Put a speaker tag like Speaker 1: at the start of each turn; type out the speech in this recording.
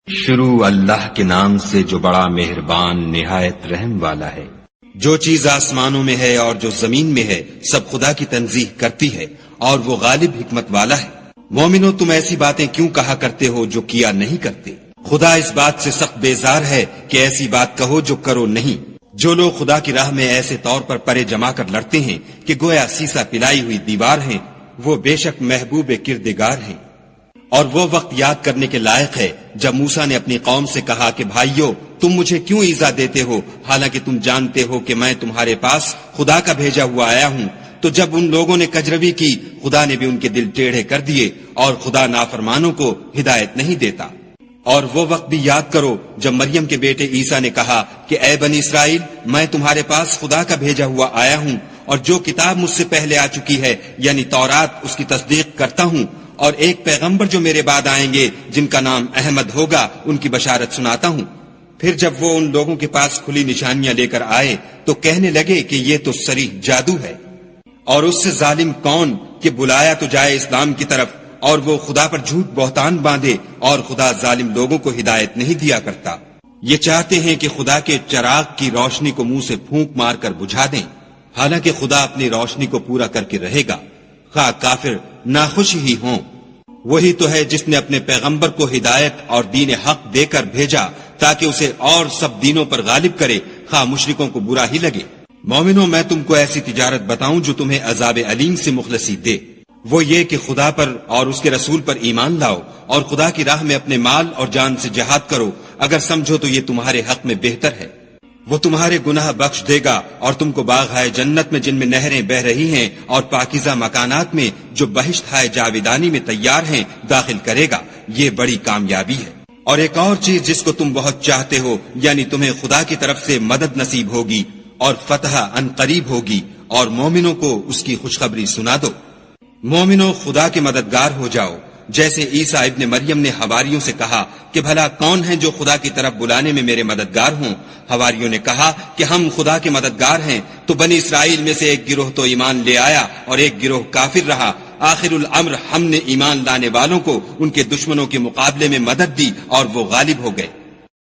Speaker 1: شروع اللہ کے نام سے جو بڑا مہربان نہایت رحم والا ہے۔ جو چیز آسمانوں میں ہے اور جو زمین میں ہے سب خدا کی تنزیح کرتی ہے اور وہ غالب حکمت والا ہے۔ مومنو تم ایسی باتیں کیوں کہا کرتے ہو جو کیا نہیں کرتے؟ خدا اس بات سے سخت بیزار ہے کہ ایسی بات کہو جو کرو نہیں۔ جو لوگ خدا کی راہ میں ایسے طور پر پرے جما کر لڑتے ہیں کہ گویا سیسا پلائی ہوئی دیوار ہیں، وہ بے شک محبوب کردگار ہیں۔ اور وہ وقت یاد کرنے کے لائق ہے جب موسیٰ نے اپنی قوم سے کہا کہ بھائیو تم مجھے کیوں ایذا دیتے ہو حالانکہ تم جانتے ہو کہ میں تمہارے پاس خدا کا بھیجا ہوا آیا ہوں۔ تو جب ان لوگوں نے کجروی کی خدا نے بھی ان کے دل ٹیڑھے کر دیے اور خدا نافرمانوں کو ہدایت نہیں دیتا۔ اور وہ وقت بھی یاد کرو جب مریم کے بیٹے عیسیٰ نے کہا کہ اے بنی اسرائیل میں تمہارے پاس خدا کا بھیجا ہوا آیا ہوں اور جو کتاب مجھ سے پہلے آ چکی ہے یعنی تورات اس کی تصدیق کرتا ہوں، اور ایک پیغمبر جو میرے بعد آئیں گے جن کا نام احمد ہوگا ان کی بشارت سناتا ہوں۔ پھر جب وہ ان لوگوں کے پاس کھلی نشانیاں لے کر آئے تو کہنے لگے کہ یہ تو صریح جادو ہے، اور اس سے ظالم کون کہ بلایا تو جائے اسلام کی طرف، اور وہ خدا پر جھوٹ بہتان باندھے، اور خدا ظالم لوگوں کو ہدایت نہیں دیا کرتا۔ یہ چاہتے ہیں کہ خدا کے چراغ کی روشنی کو منہ سے پھونک مار کر بجھا دیں، حالانکہ خدا اپنی روشنی کو پورا کر کے رہے گا، خواہ کافر ناخوش ہی ہوں۔ وہی تو ہے جس نے اپنے پیغمبر کو ہدایت اور دین حق دے کر بھیجا تاکہ اسے اور سب دینوں پر غالب کرے، خواہ مشرکوں کو برا ہی لگے۔ مومنوں میں تم کو ایسی تجارت بتاؤں جو تمہیں عذاب علیم سے مخلصی دے، وہ یہ کہ خدا پر اور اس کے رسول پر ایمان لاؤ اور خدا کی راہ میں اپنے مال اور جان سے جہاد کرو، اگر سمجھو تو یہ تمہارے حق میں بہتر ہے۔ وہ تمہارے گناہ بخش دے گا اور تم کو باغ ہے جنت میں جن میں نہریں بہ رہی ہیں اور پاکیزہ مکانات میں جو بہشت ہے جاویدانی میں تیار ہیں داخل کرے گا۔ یہ بڑی کامیابی ہے۔ اور ایک اور چیز جس کو تم بہت چاہتے ہو یعنی تمہیں خدا کی طرف سے مدد نصیب ہوگی اور فتح ان قریب ہوگی، اور مومنوں کو اس کی خوشخبری سنا دو۔ مومنوں خدا کے مددگار ہو جاؤ، جیسے عیسیٰ ابن مریم نے حواریوں سے کہا کہ بھلا کون ہے جو خدا کی طرف بلانے میں میرے مددگار ہوں؟ حواریوں نے کہا کہ ہم خدا کے مددگار ہیں۔ تو بنی اسرائیل میں سے ایک گروہ تو ایمان لے آیا اور ایک گروہ کافر رہا۔ آخر الامر ہم نے ایمان لانے والوں کو ان کے دشمنوں کے مقابلے میں مدد دی اور وہ غالب ہو گئے۔